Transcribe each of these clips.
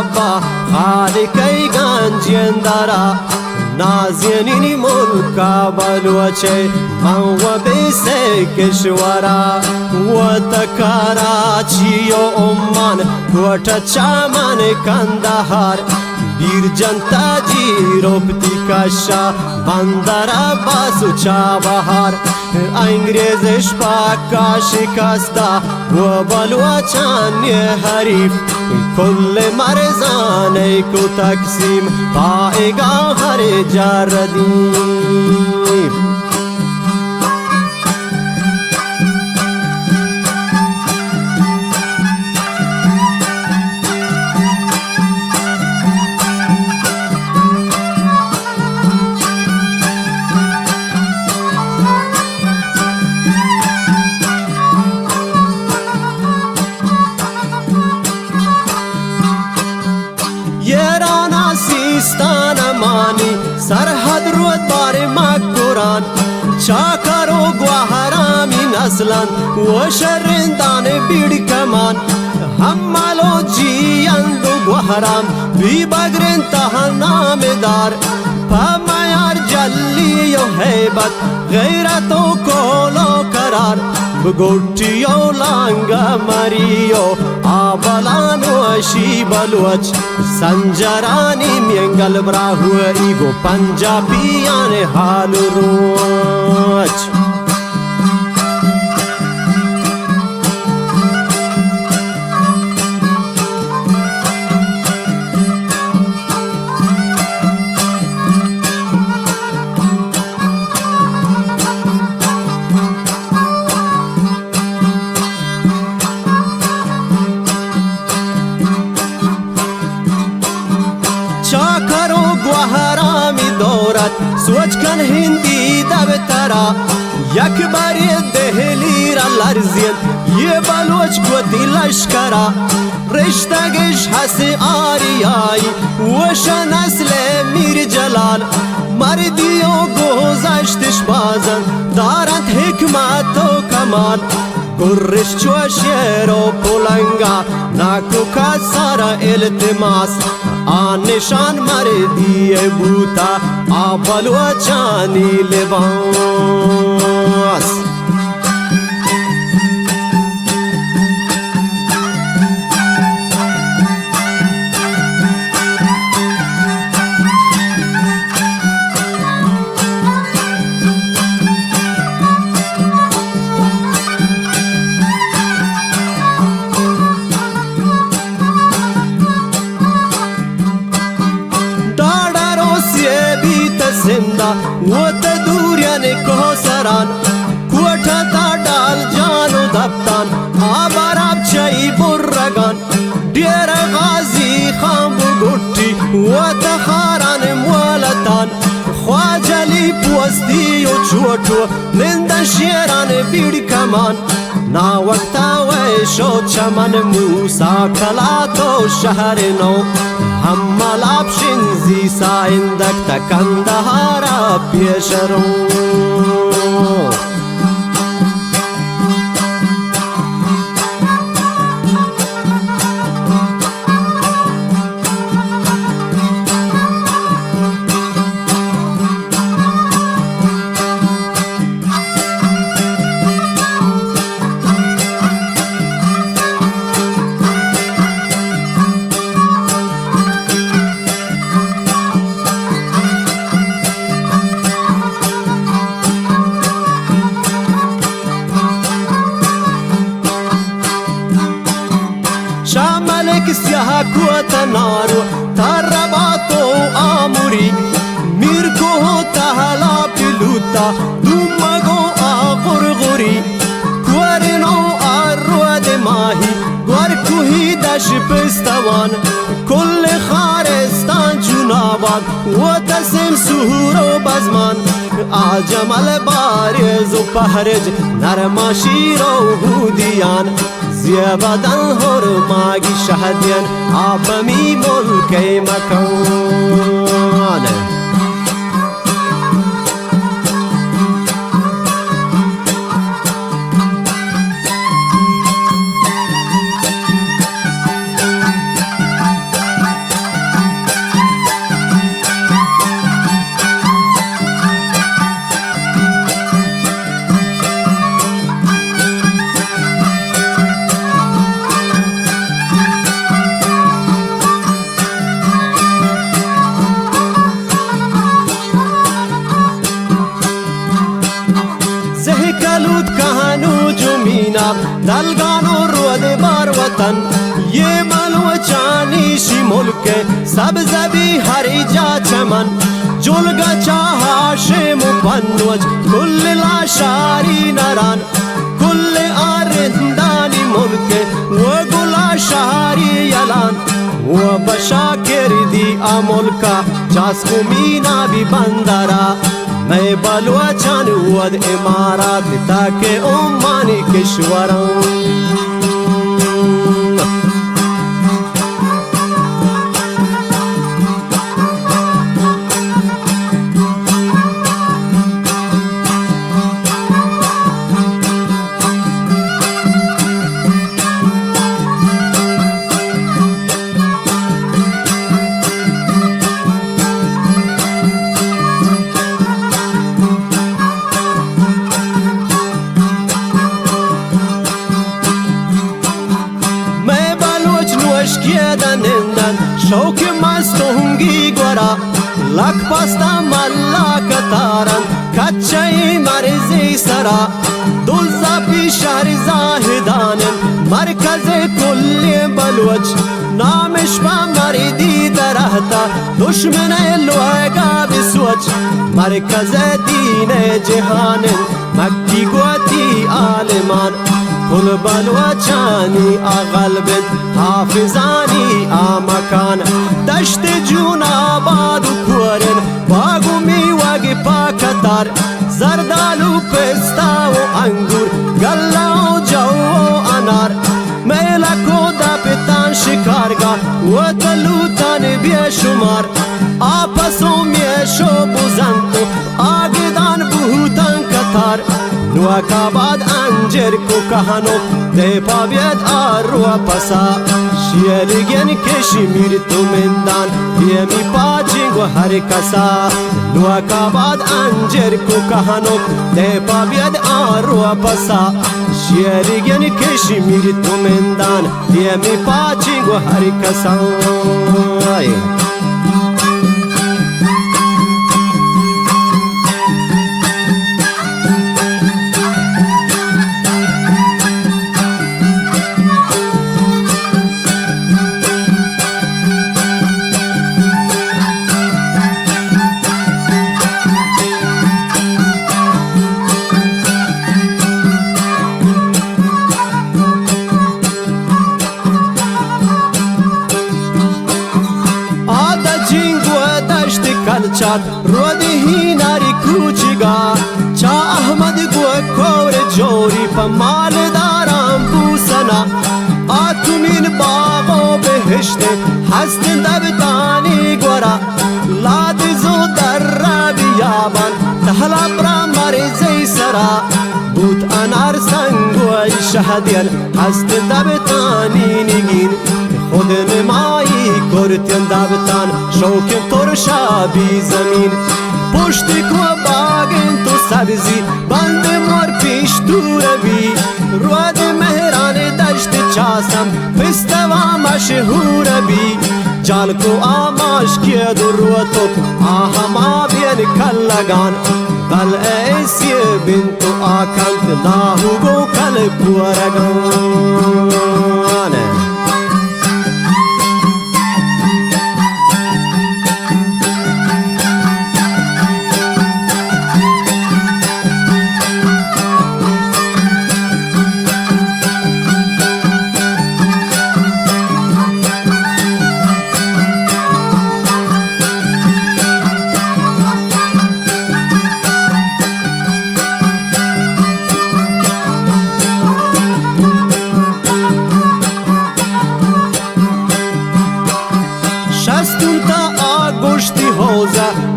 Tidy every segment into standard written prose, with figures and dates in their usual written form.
ربا خالقی گنجندارا نازنینی ملکا بلوچه من و بیسه کشورا و تکاراچی و عمان کوټه چمن کندهار بیرجن تاجی روپتی کاشا بندر عباس و چابهار انگریزش پاکا شکستا و بلوچان حریف کل مرزانه کو تقسیم پائگا ہر جردیف سیستان مانی سرحد رود بار مکران چاکارو گوهرامی نسلان و شرندان بیڑ کمان همالو جیند و گوهرام بی بگرن تها نامدار پامیار جلی و حیبت غیرت و کولو قرار بگوٹیو لانگا مریو آبلان و اشی بلوچ سنجرانی مینگل براہو ایگو پنجابیان حال روچ چاکرو گوهرامی دورت سوچ کن هندی دبترا یک باری دهلی را لرزید یہ بلوچ گوتی لشکرا رشتگش حس آریائی وش نسل میر جلال مردی و گوزشتش بازن دارند حکمت و کمال گرش چو شیر و پولنگا ناکو کا سارا التماس آن نشان مردی بوتا آبلوچانی لباس زندہ وہ تدوریان کوسران کوٹھا تا ڈال جانو دبتان آباراب چائی برگان دیر غازی خامبو گٹی و تخاران مولتان خواجلی پوستی و چوٹو لند شیران بیڑ کمان نا وقتا ویشو چمن موسا کلاتو شہر نو هم ملاب شنزی سایندک تکندهارا پیش رو سیاہ کوت نارو ترباتو آموری میر کو تہلا پلوتا دومگو آغرغوری گورنو آرود ماہی گور کوہی دش پستوان کل خارستان جنابان و تسم سهور و بزمان آجمل بارز و پهرج نرما شیر و هودیان زیبادن هرماگی شهدین آبمی ملکی مکان سلگانو رود بر وطن یه ملوچانیشی ملک سبز بی هر جا چمن جلگا چاها شم و پنوج کل لاشاری نران کل آرندانی ملک و گلا شهری یلان و بشاکر دی آملکا چاسکو مینا بی بندرا میں بلوچان ود امارات تاکہ امانی کشورم شوک مستونگی گورا لک پاستا ملا کتارن کچای مرزی سرا دوزا پی شهر زاهدانن مرکز کل بلوچ نامش با مردی درهتا دشمن لوگا بسوچ مرکز دین جهانن مکی گوتی آلمان کل بلوچانی آغلبت حافظانی آمکان دشت جون آباد و کورن باغو میوگ پاکتار زردالو پستا و انگور گلا و جو و انار میلکو دا پتان شکارگاه و تلوتان بیشمار آپسو میشو بزنتو آگدان بهوتان کتار نوکاباد انجر کو کهانو ده پابیت آرو پسا شیلگن کشمیر تو مندان بیمی پاچنگ و هر کسا نوکاباد انجر کو کهانو ده پابیت آرو پسا شیلگن کشمیر تو مندان بیمی پاچنگ و هر کسا رود هی ناری کوچگا چا احمد گو کور جوری پا مال دارم بوسنا آتونین باغو بهشته هست دبتانی گورا لاد زو در را بیابان تحلا برا مرزی سرا بود انار سنگوی شهدین هست دبتانی نگین خود نمایی کرتین دابتان شوکن ترشا بی زمین پشتی کو باگن تو سبزی بند مور پیش دور بی رود مهران دشت چاسم پستوا مشهور بی جال کو آماش کیا در روتو آهما بین کل لگان بل ایسی بنتو آکند ناهو گو کل پورگان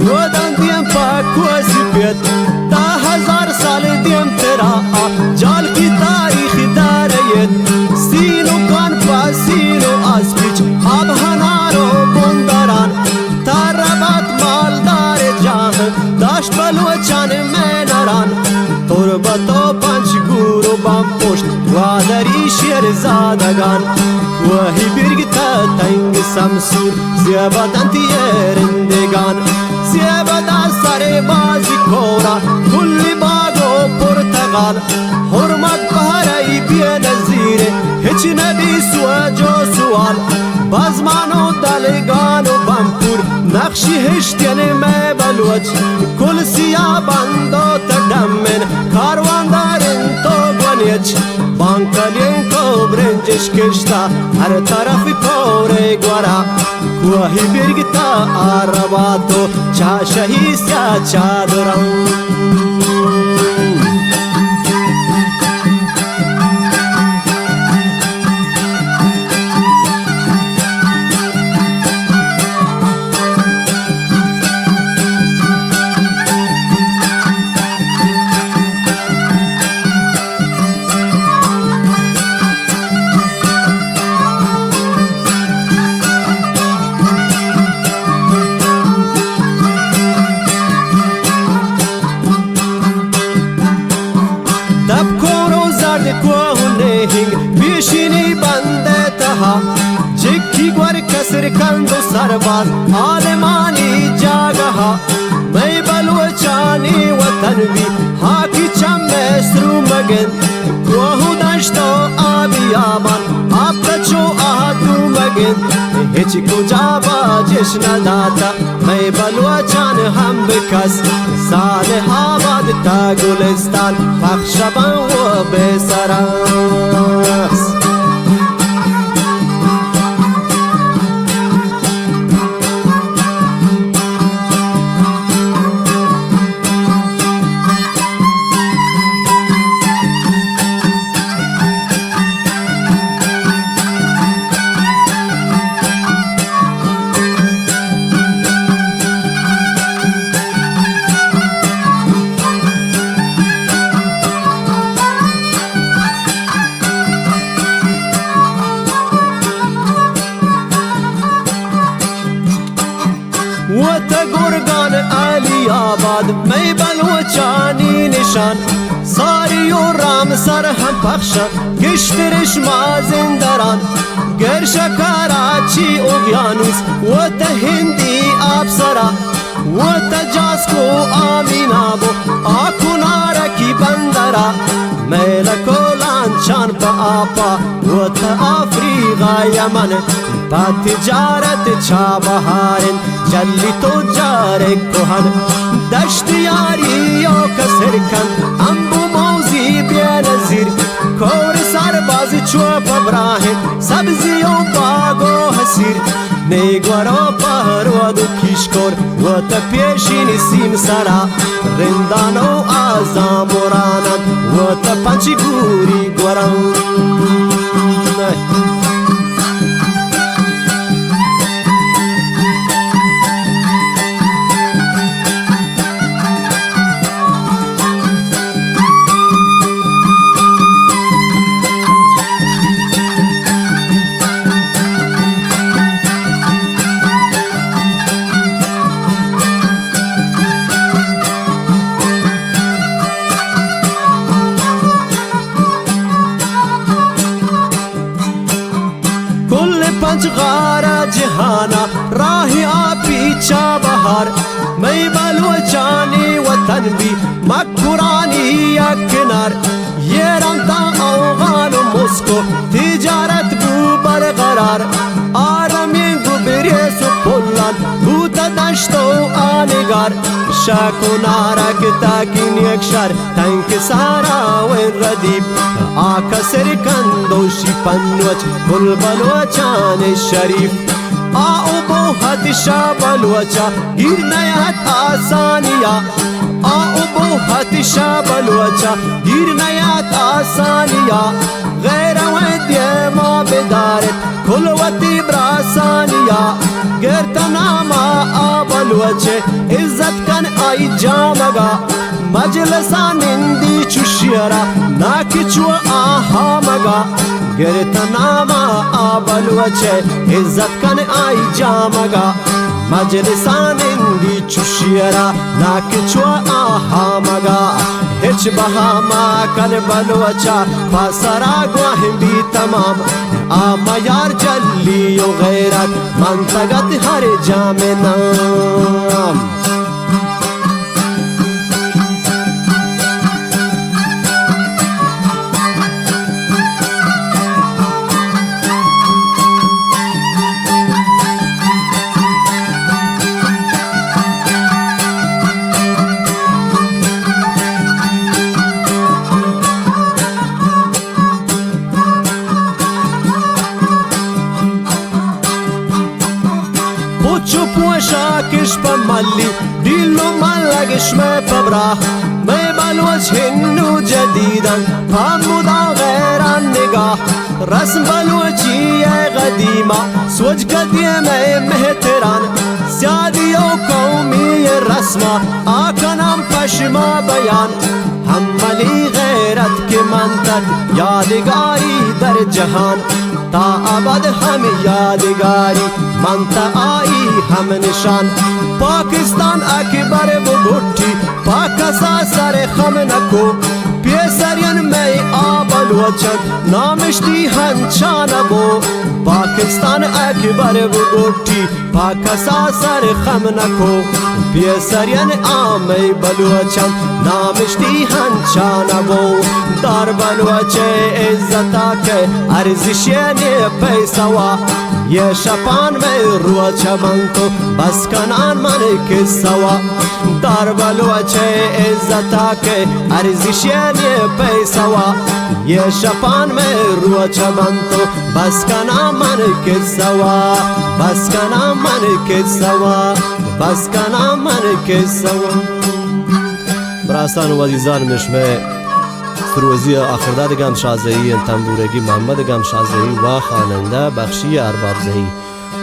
ودان دیم پاکوزی بیت تا 1000 سال دیم ترا جال کی تاریخ داریت سینو کان پاسینو اسپیچ آب هنارو بندران تاربات مالدار جان داشت بلوچان منران تربتو پنج گورو بام پشت وادری شیر زادگان وهی برگتا تنگ سمسور زیبادن تیرندگان زیبادن سر بازی کورا کلی باغو پرتغال حرمت بهرای بینز هیچ نبیس و جو سوال بازمانو دلگانو بامپور نقشی هشتین میبلوچ کل سیاباندو تدمن کاروان دارن تو گونیچ بانکلین کو برنجش کشتا هر طرفی پوره گورا کوهی برگتا عرباتو چاشهی سیا چادران بیشینی بنده تها جکی گور کسر کندو سرباز آلمانی جاگها می بلوچانی وطنوی هاکی چم مصرو مگن کوهو دشتو آبی آمان آب کچو آهدو مگن هیچ کجا باجش نداتا می بلوچان هم بکس صالح آباد تا گلستان پخشبان و بسراس وتگرگان علی آباد می بلوچانی نشان ساری و رام سر هم پخشن گشترش مازندران گرش کراچی اقیانوس و تا هندی آبسرا و تا جاسکو آمینابو آکو نارکی بندرا میلکولان چان پا آپا و تا آفریقا یمن با تجارت چابهارن جلی تو جاره کوهن دشت یاری و کسر کن انبو موزی بینظیر کور سرباز چوب براهن سبزی و باغ و حسیر نیگوارو پهرود و کشکور و تا پیشین سیم سرا رندان و آزام و رانم و تا پنچی گوری گورم پنج غارة جهانا راهي آبي چابهار مي بلوچاني وطن بي مكوراني يا کنار يران تا اوغان و موسكو تجارت بو برقرار آرامين بو بريس و پولان بوتا دشتو آنگار شاكو نارك تاكين يكشار تنك سارا وين رديب آكا سركندوشي پنوچ كل بلوچان الشريف آو بوهت شابلوچا گیر نیات آسانیا آو بوهت شابلوچا گیر نیات آسانیا غیر ودی ما بدارت کل وتی براسانیا گرتنا ما آبلوچه عزت کن آی جامگا مجلسان اندی چوشیرا ناکچو آها مگا گرتنا ما آبلوچه عزت کن آی جامگا مجلسان اندی چوشیرا ناکچو آها مگا هچ بها ما کن بلوچا پاسرا گواہم بھی تمام آما یار جلی و غیرت منطقت ہر جام نام باكش بملي ديلو ملقش ما ببراه ما بالوجه انه جديدا همودا غير النقاه رسم بالوجه قديمة سوج قديمة مهتران سيادي وقومي الرسمة آكنام پشما بيان همالي غيرت كمانتك يادگاري در جهان تا ابد هم یادگاری منتا آئی هم نشان پاکستان اکبر بگوٹی پاکسا سر خم نکو پیسرین میں آبل وچن نامشتی ہنچان بو پاکستان اکبر بگوٹی پاکسا سر خم نکو پیسرین آمی بلوچن نامشتی ہنچان بو دار بلوچے عزتا کے ارزشین پیسوا یہ شپان میں روچ منکو بس کنان من کسوا دار بلوچے عزتا کے ارزشین پیسوا یہ شپان میں روچ منکو بس کنان من کسوا بس کنان من کسوا بس کنان من کسوا براسان و عزیزان مشمه فروزی آخرداد گام شازهی تنبورگی محمد گام شازهی و خواننده بخشی ارباب زهی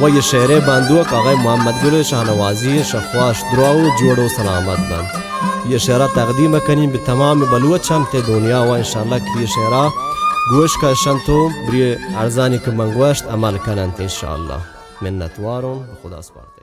و یه شعر بندوق آقای محمد گل شاهنوازی شخواش دراو جوڑو سلامت بند یہ شعرہ تقدیم کنیم به تمام بلوچان تے دنیا و انشاءاللہ که یہ شعرہ گوش کشن تو بری ارزانی که منگوشت عمل کنند انشاءاللہ منتوارون به خدا سپارته